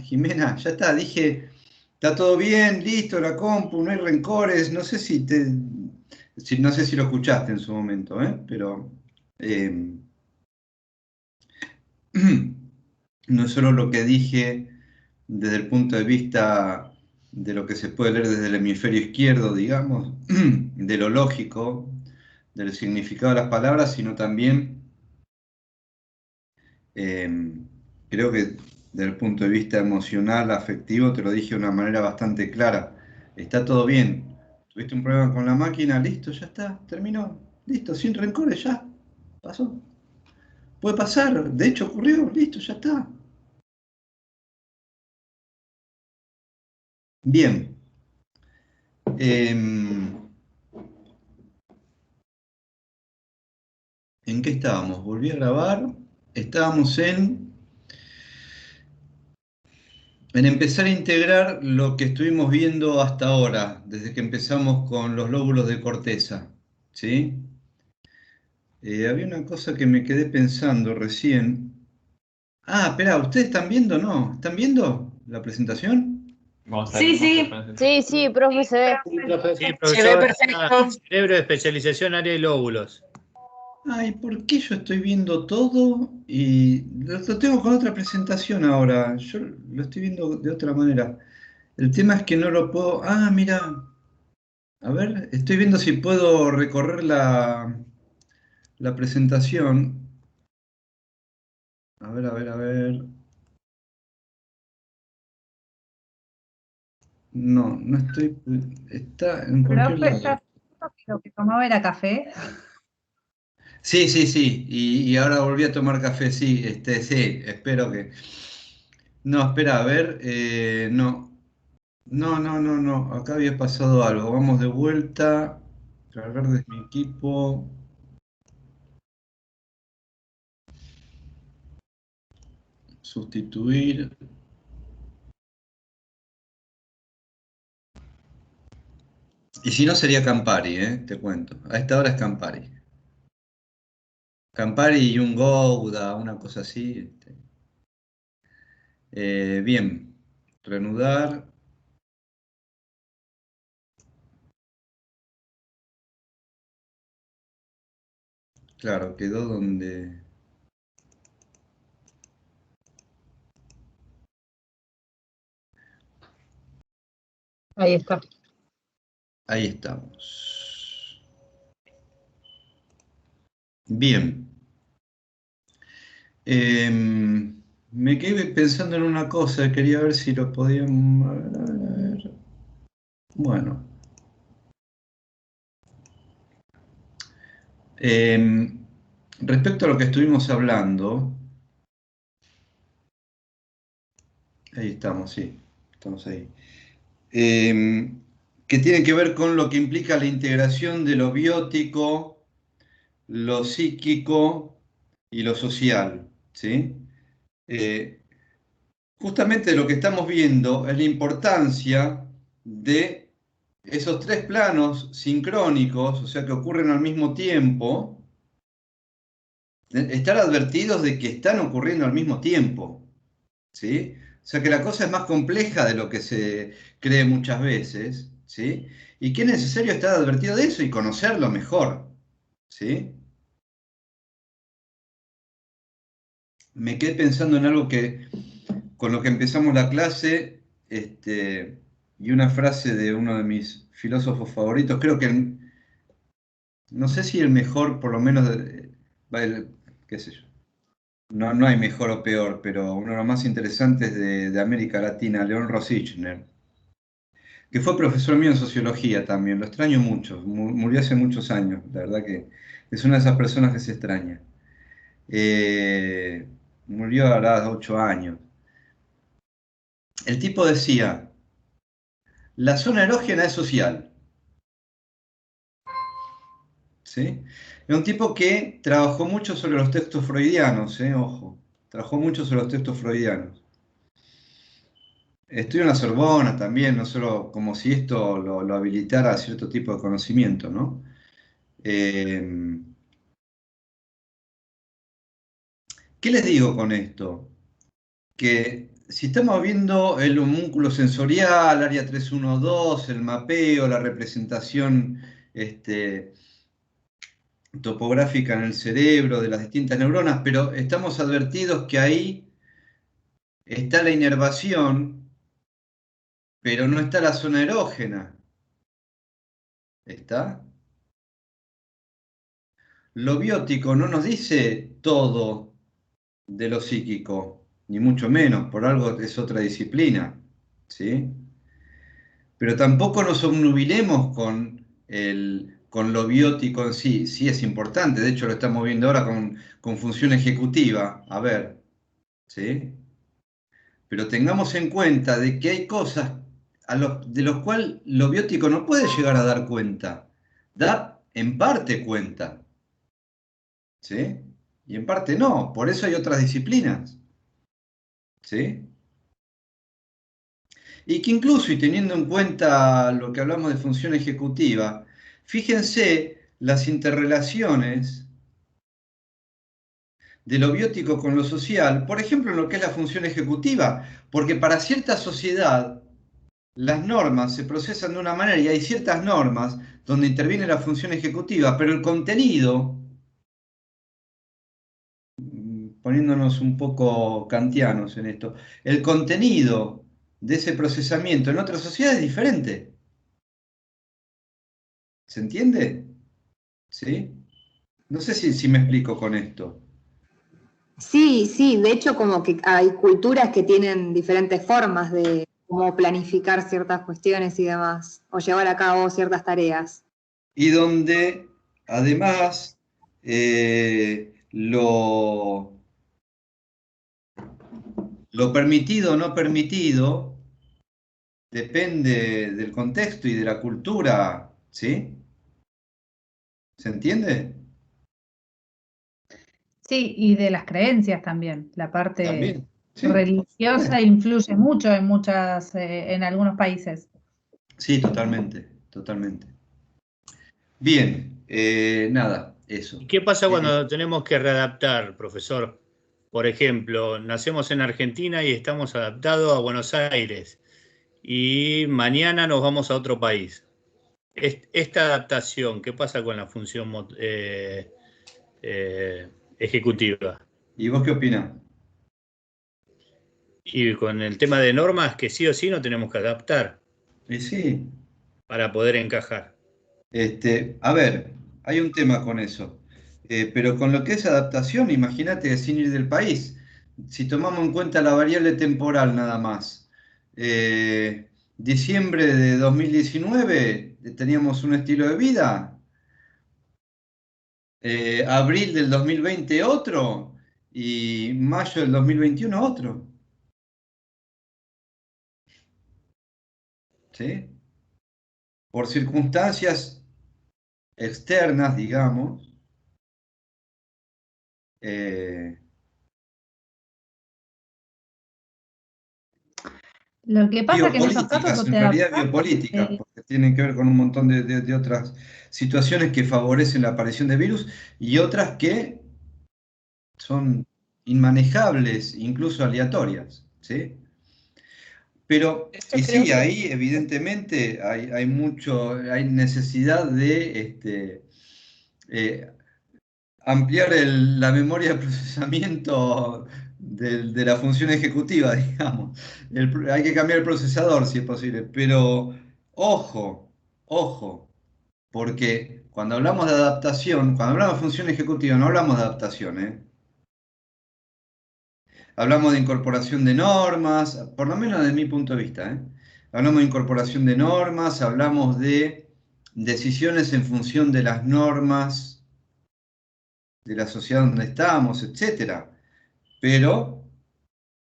Jimena, ya está, dije, está todo bien, listo, la compu, no hay rencores, no sé no sé si lo escuchaste en su momento, pero eh, no es solo lo que dije desde el punto de vista de lo que se puede leer desde el hemisferio izquierdo, digamos, de lo lógico, del significado de las palabras, sino también eh, creo que desde el punto de vista emocional, afectivo, te lo dije de una manera bastante clara. Está todo bien. Tuviste un problema con la máquina, listo, ya está, terminó. Listo, sin rencores, ya. Pasó. Puede pasar, de hecho ocurrió, listo, ya está. Bien. ¿En qué estábamos? Volví a grabar. Estábamos en empezar a integrar lo que estuvimos viendo hasta ahora, desde que empezamos con los lóbulos de corteza. ¿Sí? Había una cosa que me quedé pensando recién. Ah, espera, ¿ustedes están viendo? ¿No? ¿Están viendo la presentación? Vamos a ver. Sí, sí, profe, se ve. Sí, Se ve profesor, perfecto. cerebro de especialización, área de lóbulos. Ay, ¿por qué yo estoy viendo todo y lo tengo con otra presentación ahora? Yo lo estoy viendo de otra manera. El tema es que no lo puedo... Ah, mira. A ver, estoy viendo si puedo recorrer la presentación. A ver, a ver, a ver. No, no estoy... Está en cualquier Profe, lado. lo que tomaba era café. Sí, sí, sí. Y ahora volví a tomar café, sí. Sí, espero que... No, espera, a ver. No. No, no, no, no. Acá había pasado algo. Vamos de vuelta. Cargar desde mi equipo. Sustituir. Y si no sería Campari, te cuento. A esta hora es Campari. Campari y un Gouda, una cosa así. Bien. Reanudar. Claro, quedó donde... Ahí está. Ahí estamos. Bien. Me quedé pensando en una cosa, quería ver si lo podíamos... A ver, a ver, a ver. Bueno. Respecto a lo que estuvimos hablando, ahí estamos, sí, estamos ahí. Que tiene que ver con lo que implica la integración de lo biótico, lo psíquico y lo social, ¿sí? Eh, Justamente lo que estamos viendo es la importancia de esos tres planos sincrónicos, o sea, que ocurren al mismo tiempo, estar advertidos de que están ocurriendo al mismo tiempo, ¿sí? O sea, que la cosa es más compleja de lo que se cree muchas veces, ¿sí? Y que es necesario estar advertido de eso y conocerlo mejor, ¿sí? Me quedé pensando en algo que, con lo que empezamos la clase, y una frase de uno de mis filósofos favoritos, creo que, no sé si el mejor, por lo menos, qué sé yo, no, no hay mejor o peor, pero uno de los más interesantes de América Latina, León Rosichner, que fue profesor mío en sociología también, lo extraño mucho, murió hace muchos años, la verdad que es una de esas personas que se extraña. Eh, Murió a los 8 años. El tipo decía, la zona erógena es social, ¿sí? Es un tipo que trabajó mucho sobre los textos freudianos, ojo, trabajó mucho sobre los textos freudianos. Estudió en la Sorbona también, no solo como si esto lo habilitara a cierto tipo de conocimiento, ¿no? Eh, ¿Qué les digo con esto? que si estamos viendo el homúnculo sensorial, área 312, el mapeo, la representación topográfica en el cerebro de las distintas neuronas, pero estamos advertidos que ahí está la inervación, pero no está la zona erógena. ¿Está? Lo biótico no nos dice todo de lo psíquico, ni mucho menos, por algo es otra disciplina, ¿sí? Pero tampoco nos obnubilemos con lo biótico en sí, sí es importante, de hecho lo estamos viendo ahora con función ejecutiva, a ver, ¿sí? Pero tengamos en cuenta de que hay cosas de los cuales lo biótico no puede llegar a dar cuenta, da en parte cuenta, ¿sí? Y en parte no, por eso hay otras disciplinas, ¿sí? Y que incluso, y teniendo en cuenta lo que hablamos de función ejecutiva, fíjense las interrelaciones de lo biótico con lo social, por ejemplo, en lo que es la función ejecutiva, porque para cierta sociedad las normas se procesan de una manera y hay ciertas normas donde interviene la función ejecutiva, pero el contenido, poniéndonos un poco kantianos en esto, el contenido de ese procesamiento en otra sociedad es diferente. ¿Se entiende? ¿Sí? No sé si me explico con esto. Sí, sí, de hecho como que hay culturas que tienen diferentes formas de cómo planificar ciertas cuestiones y demás, o llevar a cabo ciertas tareas. Y donde además lo permitido o no permitido depende del contexto y de la cultura, ¿sí? ¿Se entiende? Sí, y de las creencias también. La parte También, sí. religiosa influye mucho en en algunos países. Sí, totalmente, totalmente. Bien, nada, eso. ¿Y qué pasa cuando tenemos que readaptar, profesor? Por ejemplo, nacemos en Argentina y estamos adaptados a Buenos Aires y mañana nos vamos a otro país. Esta adaptación, ¿qué pasa con la función ejecutiva? ¿Y vos qué opinás? Y con el tema de normas que sí o sí no tenemos que adaptar Y sí, para poder encajar. a ver, hay un tema con eso. Pero con lo que es adaptación, imagínate sin ir del país. Si tomamos en cuenta la variable temporal nada más. Diciembre de 2019 teníamos un estilo de vida. Abril del 2020 otro. Y mayo del 2021 otro. ¿Sí? Por circunstancias externas, digamos. eh, Lo que pasa es que en esos casos biopolíticas, vos en te realidad adaptás biopolíticas, porque porque tienen que ver con un montón de otras situaciones que favorecen la aparición de virus y otras que son inmanejables, incluso aleatorias, ¿sí? Pero, yo y creo sí, que ahí evidentemente hay necesidad de eh, ampliar la memoria de procesamiento de la función ejecutiva, digamos. Hay que cambiar el procesador si es posible, pero ojo, ojo, porque cuando hablamos de adaptación, cuando hablamos de función ejecutiva, no hablamos de adaptación, ¿eh? Hablamos de incorporación de normas, por lo menos desde mi punto de vista, ¿eh? Hablamos de incorporación de normas, hablamos de decisiones en función de las normas de la sociedad donde estamos, etcétera. Pero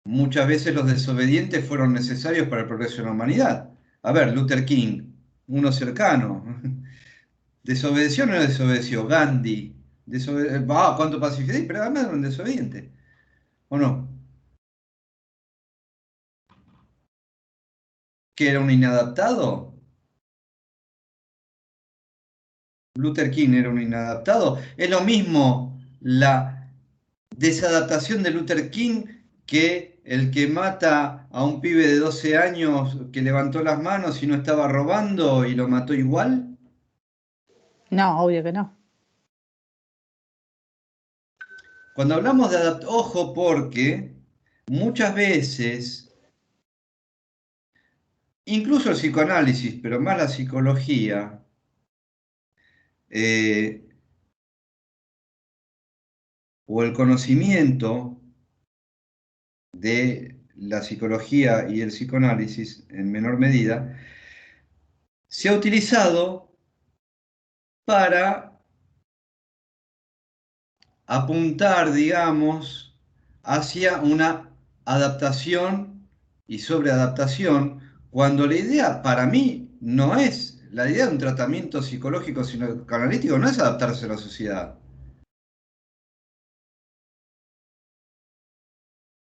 muchas veces los desobedientes fueron necesarios para el progreso de la humanidad. A ver, Luther King, uno cercano. ¿Desobedeció o no desobedeció? Gandhi. ¿Cuánto pacifismo? Pero además era un desobediente. ¿O no? ¿Que era un inadaptado? Luther King era un inadaptado. Es lo mismo la desadaptación de Luther King que el que mata a un pibe de 12 años que levantó las manos y no estaba robando y lo mató igual? No, obvio que no. Cuando hablamos de ojo, porque muchas veces, incluso el psicoanálisis, pero más la psicología, o el conocimiento de la psicología y el psicoanálisis en menor medida, se ha utilizado para apuntar, digamos, hacia una adaptación y sobreadaptación, cuando la idea para mí no es, la idea de un tratamiento psicológico psicoanalítico no es adaptarse a la sociedad.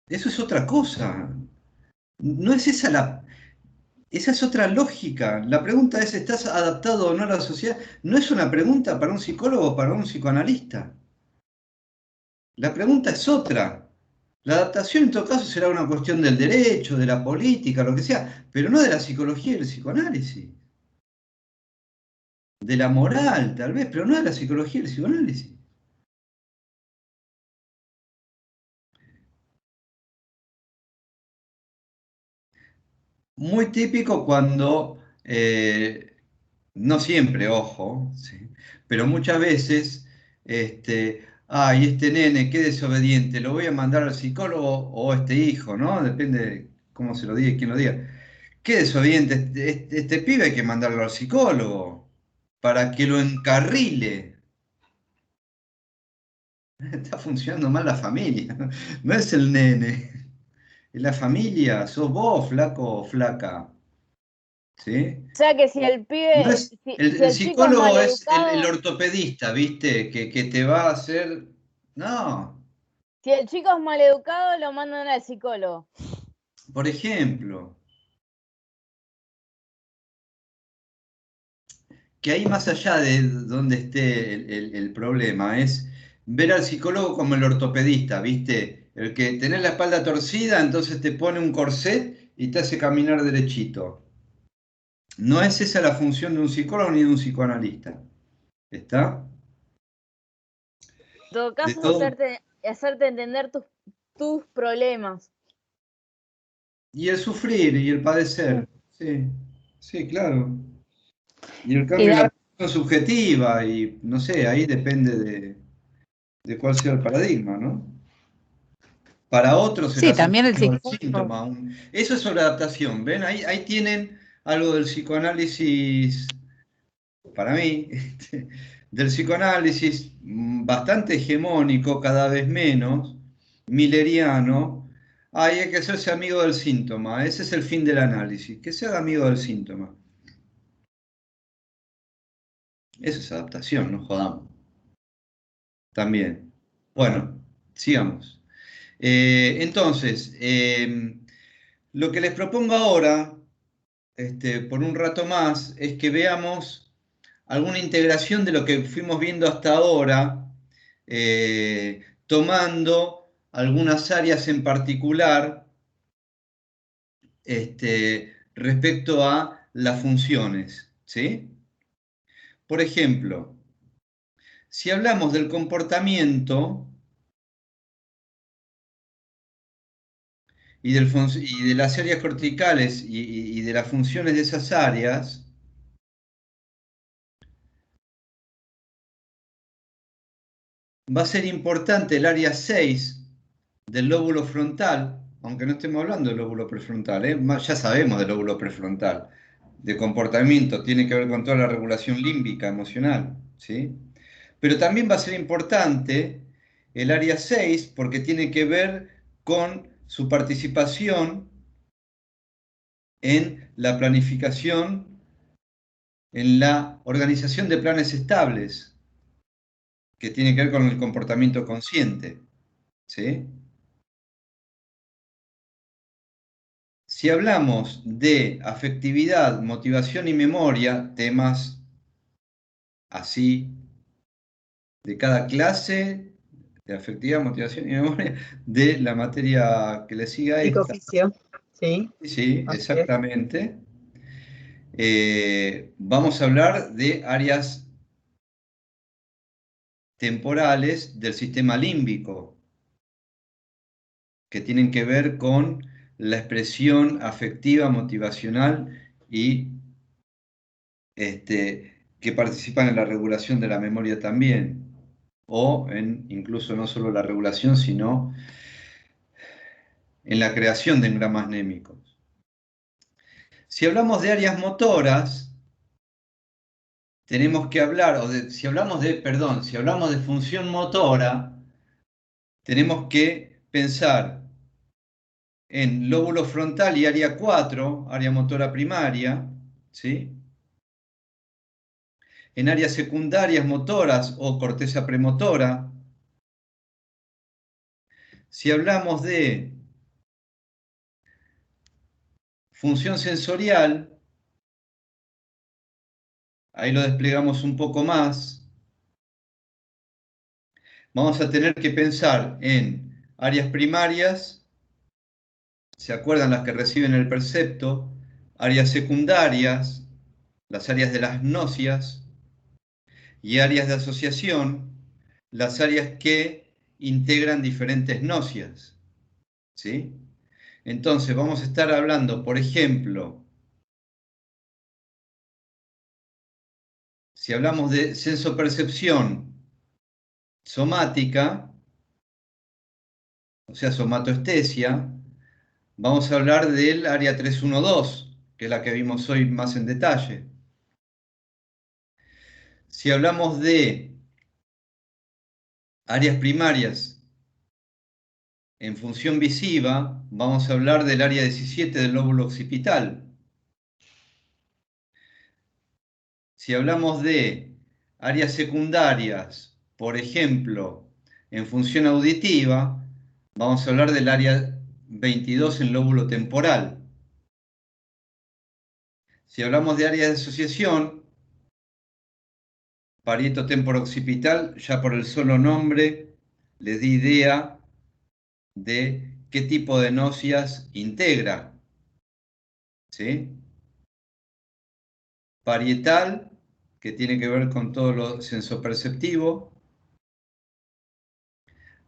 Eso es otra cosa. No es esa esa es otra lógica. La pregunta es, ¿estás adaptado o no a la sociedad? No es una pregunta para un psicólogo o para un psicoanalista. La pregunta es otra. La adaptación en todo caso será una cuestión del derecho, de la política, lo que sea, pero no de la psicología y el psicoanálisis. De la moral, tal vez, pero no de la psicología y el psicoanálisis. Muy típico cuando, no siempre, ojo, ¿sí? Pero muchas veces, ay, este nene, qué desobediente, lo voy a mandar al psicólogo o este hijo, ¿no? Depende de cómo se lo diga y quién lo diga. Qué desobediente, este pibe hay que mandarlo al psicólogo para que lo encarrile. Está funcionando mal la familia, no es el nene, es la familia, sos vos, flaco o flaca, ¿sí? O sea que si el No pibe, es, si el el chico es psicólogo es el maleducado, ortopedista, ¿viste? Que te va a hacer... No, si el chico es maleducado, lo mandan al psicólogo. por ejemplo, que ahí más allá de donde esté el problema, es ver al psicólogo como el ortopedista, ¿viste? El que tenés la espalda torcida, entonces te pone un corset y te hace caminar derechito. No es esa la función de un psicólogo ni de un psicoanalista. ¿Está? En todo De caso, todo. hacerte entender tus problemas. Y el sufrir y el padecer. Sí, sí, claro. Y el Y cambio en la dar, percepción subjetiva, y no sé, ahí depende de cuál sea el paradigma, ¿no? Para otros el sí, también el aceptamiento del psicólogo. síntoma. Eso es sobre adaptación, ¿ven? Ahí tienen algo del psicoanálisis, para mí, del psicoanálisis bastante hegemónico, cada vez menos, milleriano. Hay que hacerse amigo del síntoma, ese es el fin del análisis, que se haga amigo del síntoma. Eso es adaptación, no jodamos. También. Bueno, sigamos. Entonces, lo que les propongo ahora, por un rato más, es que veamos alguna integración de lo que fuimos viendo hasta ahora, tomando algunas áreas en particular, respecto a las funciones, ¿sí? Por ejemplo, si hablamos del comportamiento, y de las áreas corticales y de las funciones de esas áreas, va a ser importante el área 6 del lóbulo frontal, aunque no estemos hablando del lóbulo prefrontal, ¿eh? Ya sabemos del lóbulo prefrontal, de comportamiento, tiene que ver con toda la regulación límbica emocional, ¿sí? Pero también va a ser importante el área 6 porque tiene que ver con su participación en la planificación, en la organización de planes estables, que tiene que ver con el comportamiento consciente, ¿sí? Si hablamos de afectividad, motivación y memoria, temas así de cada clase, de afectividad, motivación y memoria, de la materia que le sigue a esta. Psicoficio, sí. Sí, Así exactamente. Vamos a hablar de áreas temporales del sistema límbico, que tienen que ver con la expresión afectiva, motivacional y que participan en la regulación de la memoria también, o en incluso no solo la regulación, sino en la creación de engramas némicos. Si hablamos de áreas motoras, tenemos que hablar, si hablamos de función motora, tenemos que pensar en lóbulo frontal y área 4, área motora primaria, ¿sí? En áreas secundarias motoras o corteza premotora. Si hablamos de función sensorial, ahí lo desplegamos un poco más. Vamos a tener que pensar en áreas primarias, ¿se acuerdan las que reciben el percepto? Áreas secundarias, las áreas de las gnosias, y áreas de asociación, las áreas que integran diferentes gnosias, ¿sí? Entonces vamos a estar hablando, por ejemplo, si hablamos de sensopercepción somática, o sea, somatoestesia, vamos a hablar del área 312, que es la que vimos hoy más en detalle. Si hablamos de áreas primarias en función visiva, vamos a hablar del área 17 del lóbulo occipital. Si hablamos de áreas secundarias, por ejemplo, en función auditiva, vamos a hablar del área 22 en lóbulo temporal. Si hablamos de áreas de asociación, parieto temporo-occipital, ya por el solo nombre les di idea de qué tipo de gnosias integra, ¿sí? Parietal, que tiene que ver con todo lo sensoperceptivo,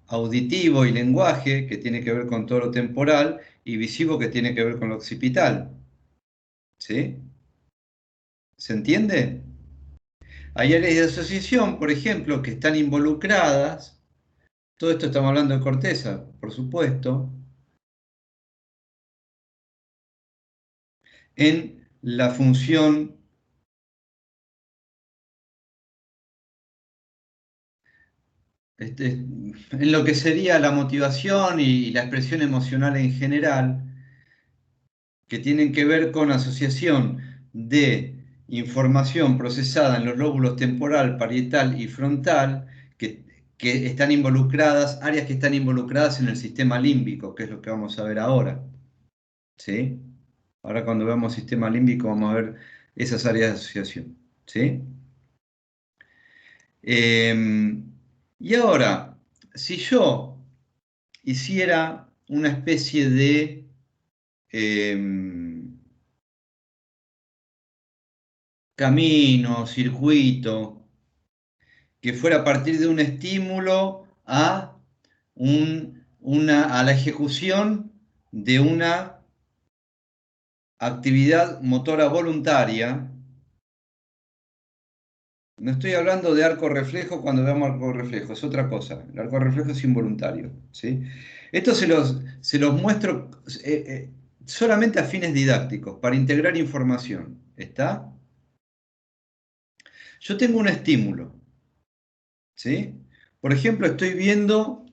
auditivo y lenguaje, que tiene que ver con todo lo temporal, y visivo, que tiene que ver con lo occipital. ¿Sí? ¿Se entiende? Hay áreas de asociación, por ejemplo, que están involucradas, todo esto estamos hablando de corteza, por supuesto, en la función en lo que sería la motivación y la expresión emocional en general, que tienen que ver con asociación de información procesada en los lóbulos temporal, parietal y frontal, que están involucradas, áreas que están involucradas en el sistema límbico, que es lo que vamos a ver ahora. ¿Sí? Ahora cuando veamos sistema límbico vamos a ver esas áreas de asociación. ¿Sí? Y ahora, si yo hiciera una especie de camino, circuito, que fuera a partir de un estímulo a, a la ejecución de una actividad motora voluntaria. No estoy hablando de arco reflejo cuando veamos arco reflejo, es otra cosa. El arco reflejo es involuntario, ¿sí? Esto se los muestro solamente a fines didácticos, para integrar información. ¿Está? Yo tengo un estímulo, ¿sí? Por ejemplo, estoy viendo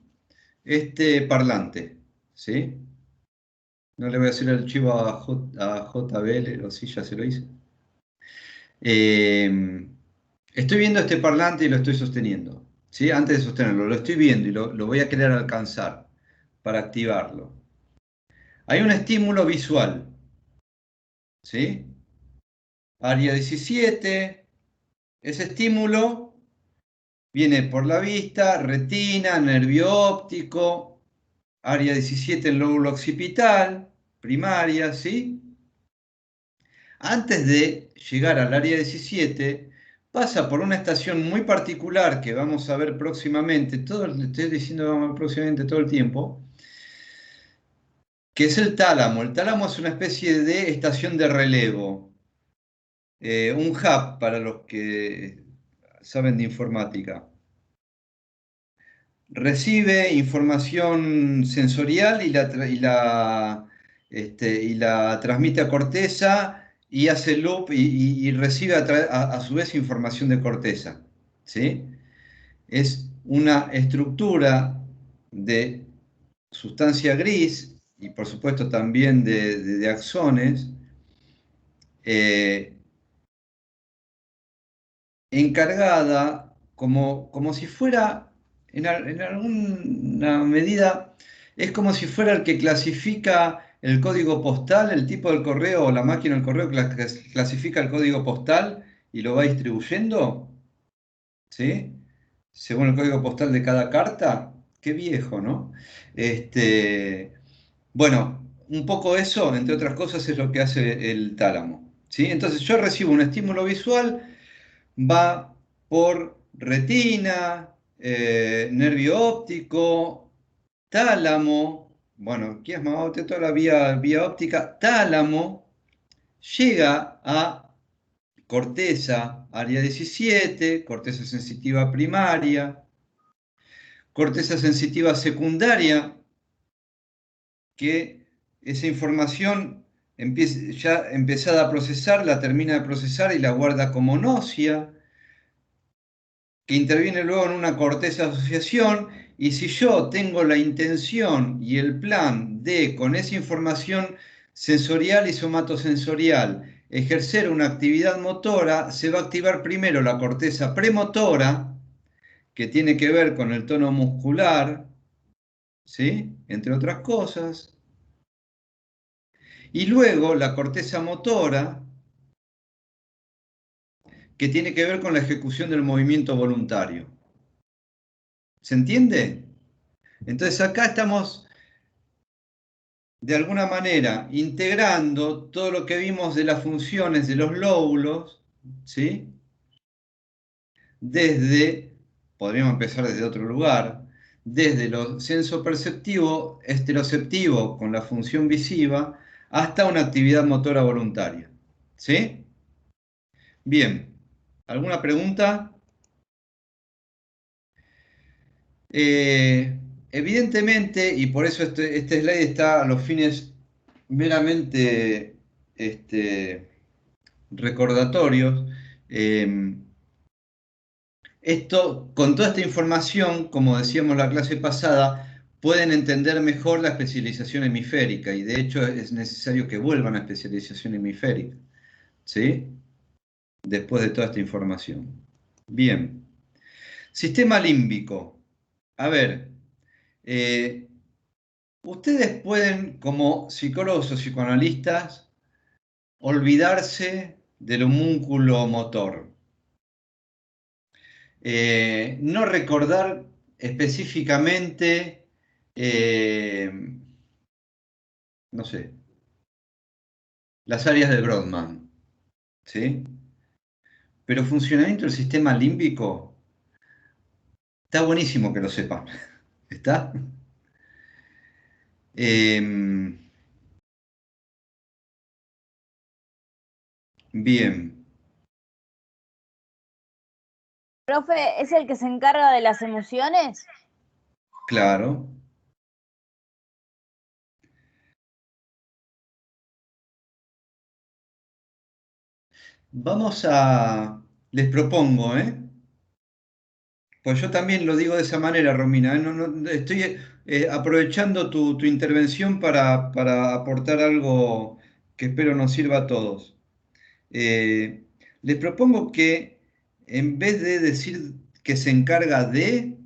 este parlante, ¿sí? No le voy a hacer el chivo a JBL, o sí, ya se lo hice. Estoy viendo este parlante y lo estoy sosteniendo, ¿sí? Antes de sostenerlo, lo estoy viendo y lo voy a querer alcanzar para activarlo. Hay un estímulo visual, ¿sí? Área 17, ese estímulo Viene por la vista, retina, nervio óptico, área 17 el lóbulo occipital, primaria, ¿sí? Antes de llegar al área 17, pasa por una estación muy particular que vamos a ver próximamente, le estoy diciendo que vamos a ver próximamente todo el tiempo, que es el tálamo. El tálamo es una especie de estación de relevo, un hub para los que saben de informática. Recibe información sensorial y la transmite a corteza y hace loop y recibe a su vez información de corteza. ¿Sí? Es una estructura de sustancia gris y por supuesto también de axones encargada como si fuera, en alguna medida, es como si fuera el que clasifica el código postal, el tipo del correo o la máquina del correo que clasifica el código postal y lo va distribuyendo, ¿sí? Según el código postal de cada carta. Qué viejo, ¿no? Bueno, un poco eso, entre otras cosas, es lo que hace el tálamo, ¿sí? Entonces yo recibo un estímulo visual, va por retina, nervio óptico, tálamo, bueno, aquí es más toda la vía óptica, tálamo, llega a corteza, área 17, corteza sensitiva primaria, corteza sensitiva secundaria, que esa información ya empezada a procesar, la termina de procesar y la guarda como nósea, que interviene luego en una corteza de asociación, y si yo tengo la intención y el plan de, con esa información sensorial y somatosensorial, ejercer una actividad motora, se va a activar primero la corteza premotora, que tiene que ver con el tono muscular, ¿sí? Entre otras cosas, y luego la corteza motora, que tiene que ver con la ejecución del movimiento voluntario. ¿Se entiende? Entonces acá estamos de alguna manera integrando todo lo que vimos de las funciones de los lóbulos, ¿sí? Podríamos empezar desde otro lugar, desde lo sensoperceptivo, esteroceptivo con la función visiva, hasta una actividad motora voluntaria. ¿Sí? Bien, ¿alguna pregunta? Evidentemente, y por eso este slide está a los fines meramente recordatorios, con toda esta información, como decíamos la clase pasada, pueden entender mejor la especialización hemisférica y de hecho es necesario que vuelvan a especialización hemisférica, ¿sí? Después de toda esta información. Bien. Sistema límbico. A ver, ustedes pueden, como psicólogos o psicoanalistas, olvidarse del homúnculo motor. No recordar específicamente, no sé, las áreas de Brodmann, ¿sí? Pero funcionamiento del sistema límbico, está buenísimo que lo sepan, ¿está? Bien, Profe, ¿es el que se encarga de las emociones? claro. Les propongo, pues yo también lo digo de esa manera, Romina, estoy aprovechando tu intervención para aportar algo que espero nos sirva a todos. Les propongo que en vez de decir que se encarga de,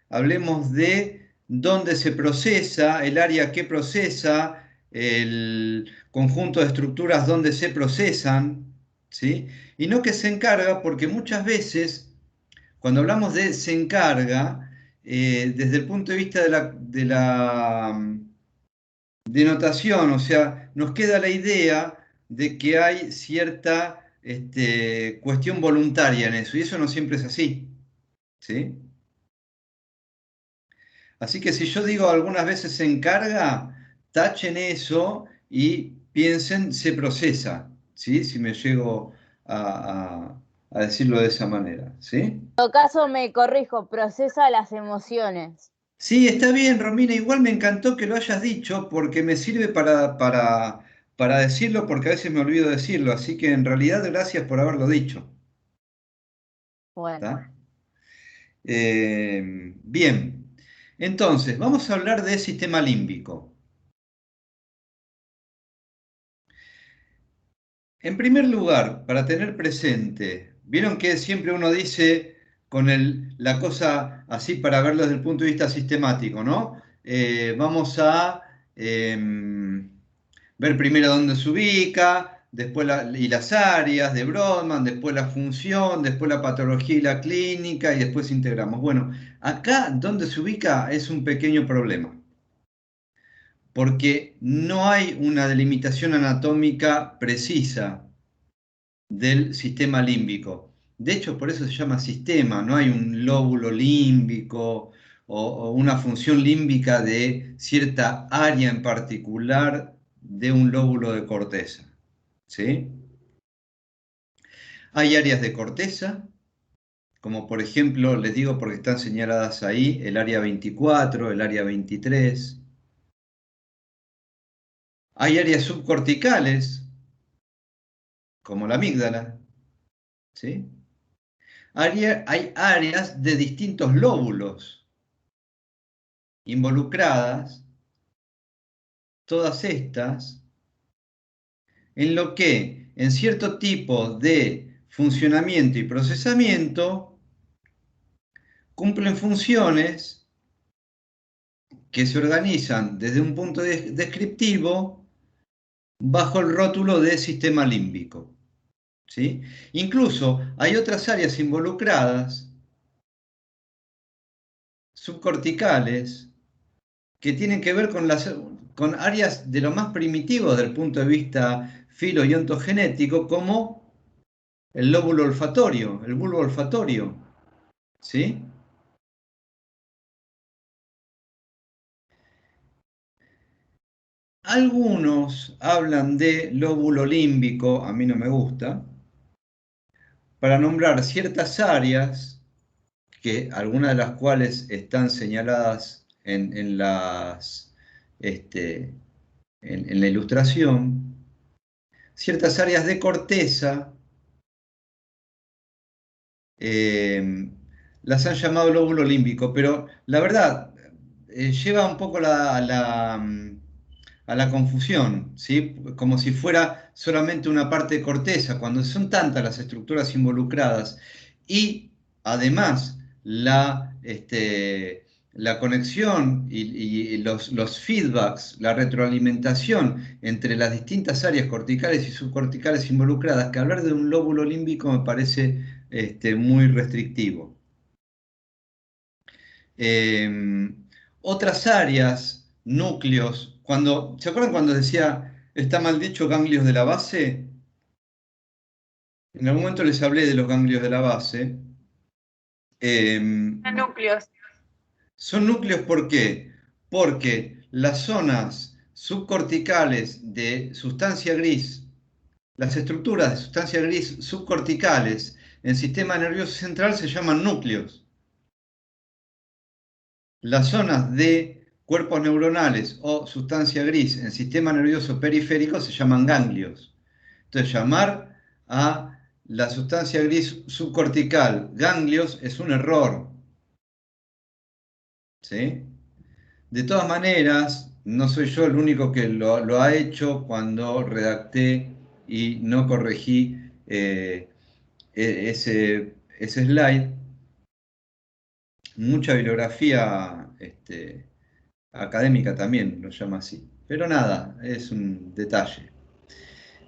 hablemos de dónde se procesa, el área que procesa, el conjunto de estructuras donde se procesan, ¿sí? Y no que se encarga, porque muchas veces cuando hablamos de se encarga, desde el punto de vista de la denotación, o sea, nos queda la idea de que hay cierta cuestión voluntaria en eso, y eso no siempre es así, ¿sí? Así que si yo digo algunas veces se encarga, tachen eso y piensen se procesa, ¿sí? Si me llego a decirlo de esa manera, ¿sí? En todo caso, me corrijo, procesa las emociones. Sí, está bien, Romina, igual me encantó que lo hayas dicho porque me sirve para decirlo porque a veces me olvido decirlo, así que en realidad gracias por haberlo dicho. Bueno, ¿Está? Bien, entonces vamos a hablar de sistema límbico. En primer lugar, para tener presente, vieron que siempre uno dice con la cosa así para verlo desde el punto de vista sistemático, ¿no? Vamos a ver primero dónde se ubica, después y las áreas de Brodmann, después la función, después la patología y la clínica y después integramos. Bueno, acá donde se ubica es un pequeño problema, porque no hay una delimitación anatómica precisa del sistema límbico. De hecho, por eso se llama sistema, no hay un lóbulo límbico o una función límbica de cierta área en particular de un lóbulo de corteza. ¿Sí? Hay áreas de corteza, como por ejemplo, les digo porque están señaladas ahí, el área 24, el área 23. Hay áreas subcorticales, como la amígdala, ¿sí? Hay áreas de distintos lóbulos involucradas, todas estas, en lo que en cierto tipo de funcionamiento y procesamiento cumplen funciones que se organizan desde un punto descriptivo bajo el rótulo de sistema límbico, ¿sí? Incluso hay otras áreas involucradas, subcorticales, que tienen que ver con áreas de lo más primitivo desde el punto de vista filo y ontogenético, como el lóbulo olfatorio, el bulbo olfatorio, ¿sí? Algunos hablan de lóbulo límbico, a mí no me gusta, para nombrar ciertas áreas, que algunas de las cuales están señaladas en la ilustración, ciertas áreas de corteza, las han llamado lóbulo límbico, pero la verdad lleva un poco a la confusión, ¿sí? Como si fuera solamente una parte de corteza, cuando son tantas las estructuras involucradas y además la conexión y los feedbacks, la retroalimentación entre las distintas áreas corticales y subcorticales involucradas, que hablar de un lóbulo límbico me parece muy restrictivo. Otras áreas, núcleos, ¿se acuerdan cuando decía, está mal dicho, ganglios de la base? En algún momento les hablé de los ganglios de la base. Núcleos. Son núcleos, ¿por qué? Porque las zonas subcorticales de sustancia gris, las estructuras de sustancia gris subcorticales en el sistema nervioso central se llaman núcleos. Las zonas de cuerpos neuronales o sustancia gris en sistema nervioso periférico se llaman ganglios. Entonces, llamar a la sustancia gris subcortical ganglios es un error, ¿sí? De todas maneras, no soy yo el único que lo ha hecho cuando redacté y no corregí ese slide. Mucha bibliografía académica también lo llama así. Pero nada, es un detalle.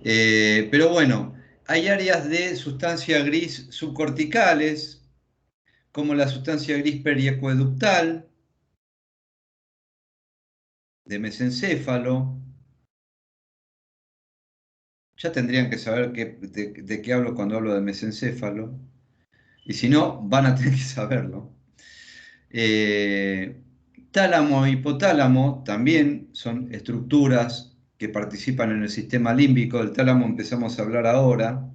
Pero bueno, hay áreas de sustancia gris subcorticales, como la sustancia gris periacueductal de mesencéfalo. Ya tendrían que saber de qué hablo cuando hablo de mesencéfalo. Y si no, van a tener que saberlo. Tálamo e hipotálamo también son estructuras que participan en el sistema límbico. Del tálamo empezamos a hablar ahora.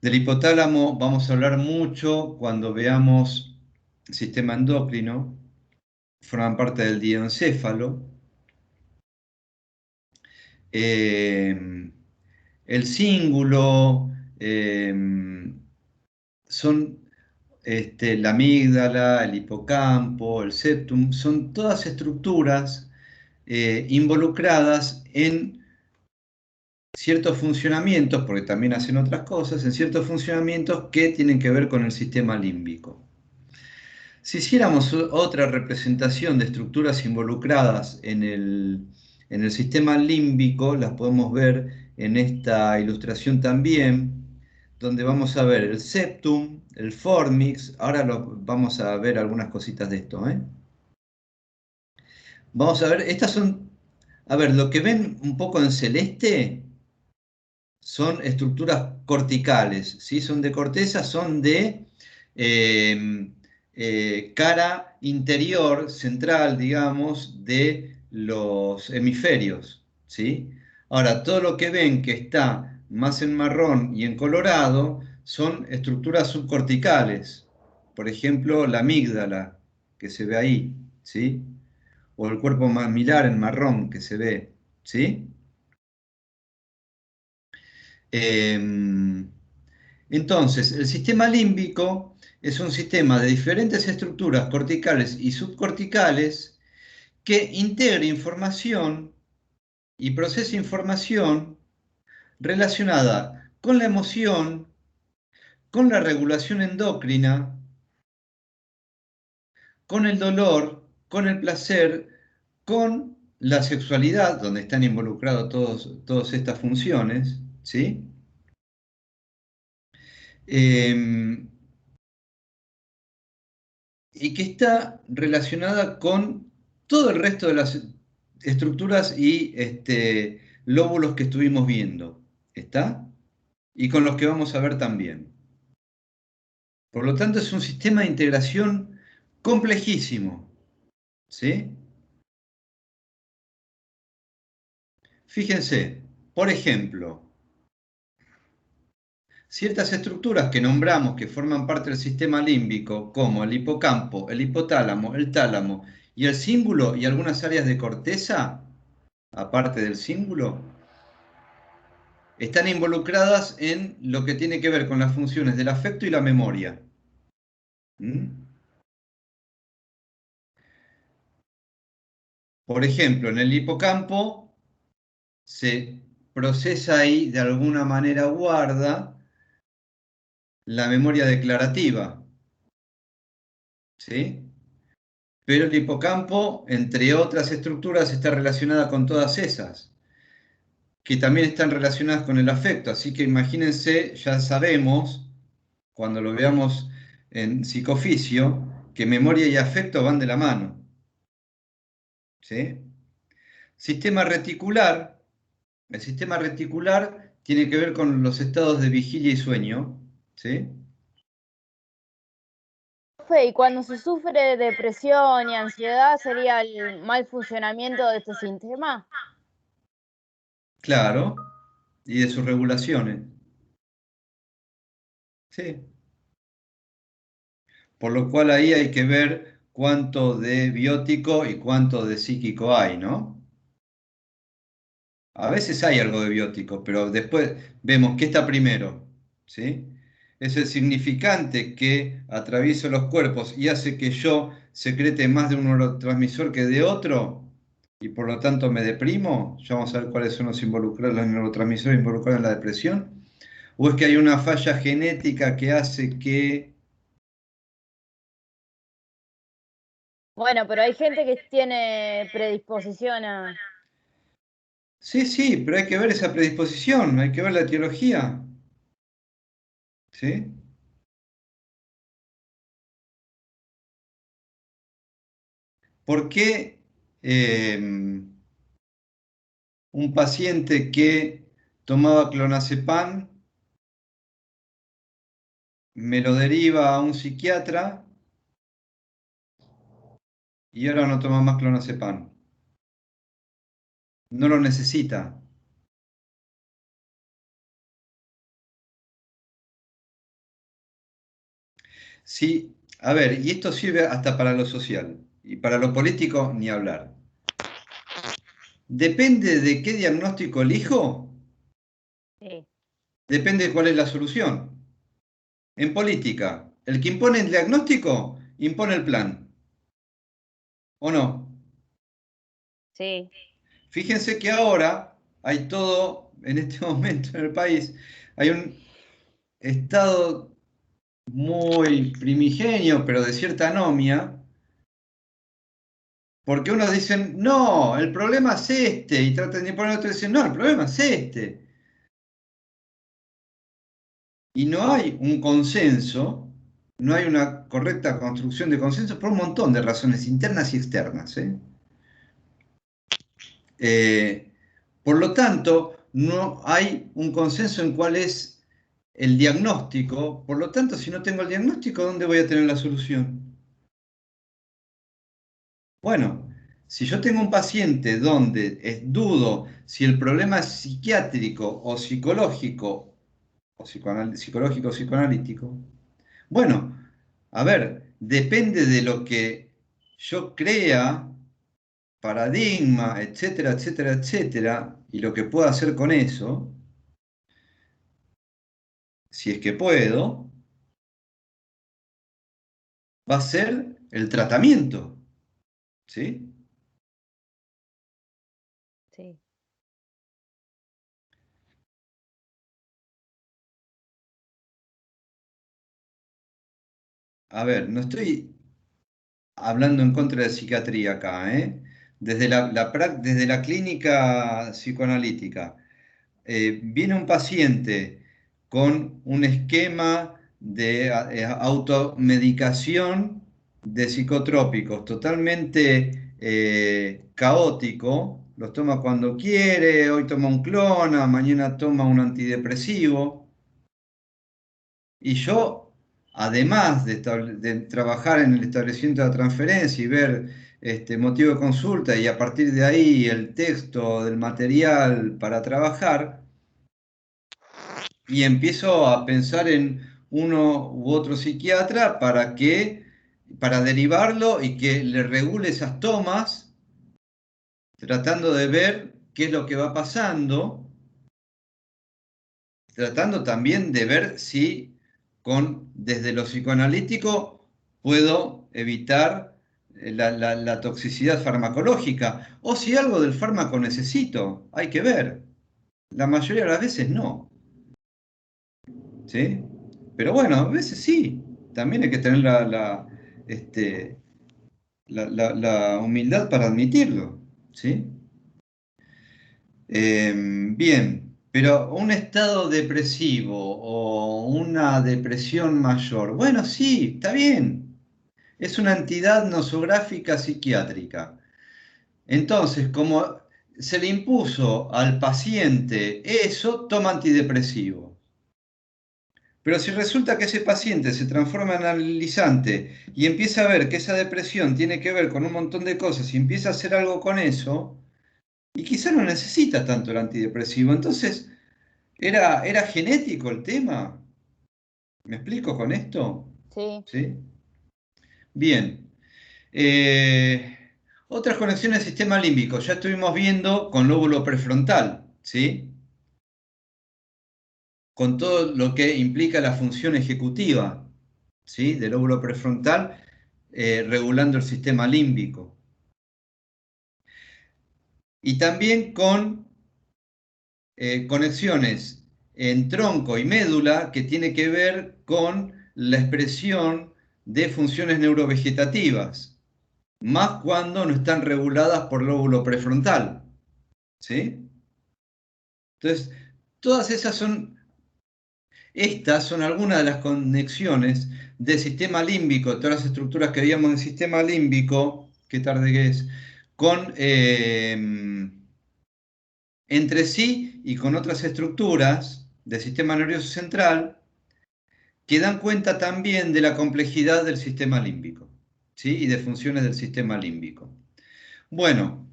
Del hipotálamo vamos a hablar mucho cuando veamos el sistema endocrino. Forman parte del diencéfalo. El cíngulo son la amígdala, el hipocampo, el septum, son todas estructuras involucradas en ciertos funcionamientos, porque también hacen otras cosas, en ciertos funcionamientos que tienen que ver con el sistema límbico. Si hiciéramos otra representación de estructuras involucradas en el sistema límbico, las podemos ver en esta ilustración también, donde vamos a ver el septum, el formix. Ahora vamos a ver algunas cositas de esto, ¿eh? Vamos a ver, estas son, a ver, lo que ven un poco en celeste son estructuras corticales, ¿sí? Son de corteza, son de cara interior, central, digamos, de los hemisferios, ¿sí? Ahora, todo lo que ven que está más en marrón y en colorado son estructuras subcorticales. Por ejemplo, la amígdala, que se ve ahí, ¿sí? O el cuerpo mamilar en marrón, que se ve, ¿sí? Entonces, el sistema límbico es un sistema de diferentes estructuras corticales y subcorticales que integra información y procesa información relacionada con la emoción, con la regulación endocrina, con el dolor, con el placer, con la sexualidad, donde están involucradas todas estas funciones, ¿sí? Y que está relacionada con todo el resto de las estructuras y lóbulos que estuvimos viendo. ¿Está? Y con los que vamos a ver también. Por lo tanto, es un sistema de integración complejísimo. ¿Sí? Fíjense, por ejemplo, ciertas estructuras que nombramos que forman parte del sistema límbico, como el hipocampo, el hipotálamo, el tálamo y el cíngulo y algunas áreas de corteza, aparte del cíngulo, están involucradas en lo que tiene que ver con las funciones del afecto y la memoria. ¿Mm? Por ejemplo, en el hipocampo se procesa y de alguna manera guarda la memoria declarativa, ¿sí? Pero el hipocampo, entre otras estructuras, está relacionada con todas esas, que también están relacionadas con el afecto. Así que imagínense, ya sabemos, cuando lo veamos en psicofisio, que memoria y afecto van de la mano. ¿Sí? Sistema reticular. El sistema reticular tiene que ver con los estados de vigilia y sueño. ¿Sí? Profe, y cuando se sufre de depresión y ansiedad, ¿sería el mal funcionamiento de este sistema? Claro. Y de sus regulaciones. Sí. Por lo cual ahí hay que ver cuánto de biótico y cuánto de psíquico hay, ¿no? A veces hay algo de biótico, pero después vemos qué está primero, ¿sí? Es el significante que atraviesa los cuerpos y hace que yo secrete más de un neurotransmisor que de otro y por lo tanto me deprimo. Ya vamos a ver cuáles son los neurotransmisores involucrados en la depresión. ¿O es que hay una falla genética que hace que... Bueno, pero hay gente que tiene predisposición a... Sí, sí, pero hay que ver esa predisposición, hay que ver la etiología. ¿Sí? ¿por qué un paciente que tomaba clonazepam me lo deriva a un psiquiatra y ahora no toma más clonazepam? No lo necesita. Sí, a ver, y esto sirve hasta para lo social y para lo político ni hablar. Depende de qué diagnóstico elijo, Sí, depende de cuál es la solución. En política, el que impone el diagnóstico impone el plan, ¿o no? sí, Fíjense que ahora hay todo, en este momento en el país, hay un estado muy primigenio, pero de cierta anomia, porque unos dicen, no, el problema es este, y tratan de poner otro y dicen, no, el problema es este. Y no hay un consenso, no hay una correcta construcción de consenso por un montón de razones internas y externas, ¿eh? Por lo tanto, no hay un consenso en cuál es el diagnóstico. Por lo tanto, si no tengo el diagnóstico, ¿dónde voy a tener la solución? Bueno, si yo tengo un paciente donde dudo si el problema es psiquiátrico o psicológico, o psicológico o psicoanalítico, bueno, a ver, depende de lo que yo crea, paradigma, etcétera, etcétera, etcétera, y lo que puedo hacer con eso, si es que puedo, va a ser el tratamiento, ¿sí? sí. A ver, no estoy hablando en contra de psiquiatría acá, ¿eh? Desde la clínica psicoanalítica, viene un paciente con un esquema de automedicación de psicotrópicos totalmente caótico, los toma cuando quiere, hoy toma un clona, mañana toma un antidepresivo, y yo, además de trabajar en el establecimiento de la transferencia y ver motivo de consulta y a partir de ahí el texto del material para trabajar, y empiezo a pensar en uno u otro psiquiatra para derivarlo y que le regule esas tomas, tratando de ver qué es lo que va pasando, tratando también de ver si desde lo psicoanalítico puedo evitar la toxicidad farmacológica, o si algo del fármaco necesito, hay que ver. La mayoría de las veces no, ¿sí? Pero bueno, a veces sí, también hay que tener este, la humildad para admitirlo, ¿sí? Bien, pero un estado depresivo o una depresión mayor, bueno, sí, está bien. Es una entidad nosográfica psiquiátrica. Entonces, como se le impuso al paciente eso, toma antidepresivo. Pero si resulta que ese paciente se transforma en analizante y empieza a ver que esa depresión tiene que ver con un montón de cosas y empieza a hacer algo con eso, y quizá no necesita tanto el antidepresivo. Entonces, ¿era genético el tema? ¿Me explico con esto? Sí, ¿Sí? Bien. Eh, Otras conexiones al sistema límbico. Ya estuvimos viendo con lóbulo prefrontal, ¿sí? Con todo lo que implica la función ejecutiva, ¿sí? Del lóbulo prefrontal, regulando el sistema límbico. Y también con conexiones en tronco y médula que tiene que ver con la expresión de funciones neurovegetativas, más cuando no están reguladas por lóbulo prefrontal, ¿sí? Entonces, todas estas son algunas de las conexiones del sistema límbico, todas las estructuras que veíamos del sistema límbico qué tarde que es, con entre sí y con otras estructuras del sistema nervioso central que dan cuenta también de la complejidad del sistema límbico, ¿sí? Y de funciones del sistema límbico. Bueno,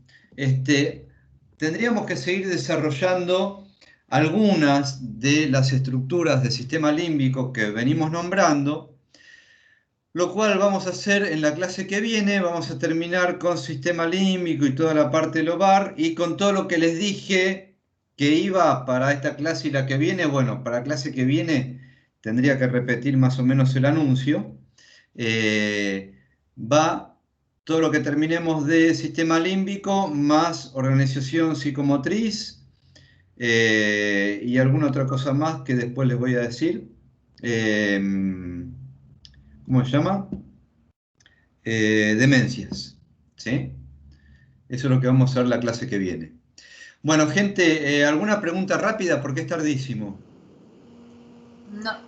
tendríamos que seguir desarrollando algunas de las estructuras del sistema límbico que venimos nombrando, lo cual vamos a hacer en la clase que viene. Vamos a terminar con sistema límbico y toda la parte lobar, y con todo lo que les dije que iba para esta clase y la que viene. Bueno, para la clase que viene tendría que repetir más o menos el anuncio. Va todo lo que terminemos de sistema límbico, más organización psicomotriz, y alguna otra cosa más que después les voy a decir. ¿Cómo se llama? Demencias, ¿sí? Eso es lo que vamos a ver la clase que viene. Bueno, gente, ¿alguna pregunta rápida? Porque es tardísimo. No.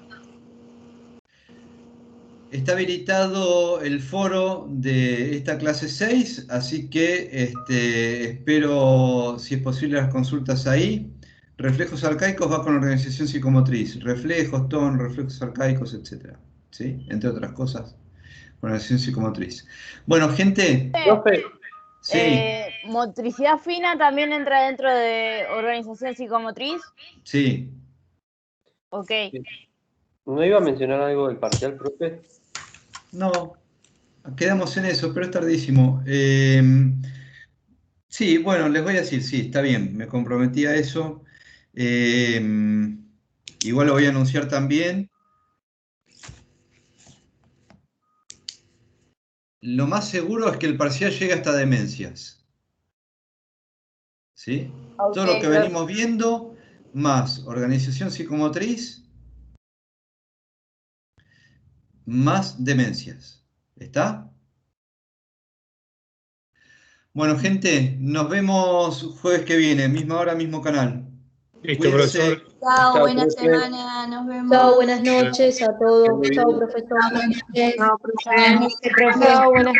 Está habilitado el foro de esta clase 6, así que espero, si es posible, las consultas ahí. Reflejos arcaicos va con organización psicomotriz. Reflejos, TON, reflejos arcaicos, etc. ¿Sí? Entre otras cosas, organización psicomotriz. Bueno, gente. Profe, Sí, ¿Motricidad fina también entra dentro de organización psicomotriz? sí. Ok. ¿no iba a mencionar algo del parcial, profe? No, quedamos en eso, pero es tardísimo. Sí, bueno, les voy a decir, sí, está bien, me comprometí a eso. Igual lo voy a anunciar también. Lo más seguro es que el parcial llegue hasta demencias. ¿Sí? Ok, Todo lo que venimos viendo, más organización psicomotriz, más demencias. ¿Está? Bueno, gente, nos vemos jueves que viene, misma hora, mismo canal. Listo, Cuídense. profesor. chao, Chao, buena profe. semana, nos vemos. Chao, buenas noches a todos. Muy bien. Chao, profesor. No, profesor. Chao, buenas noches.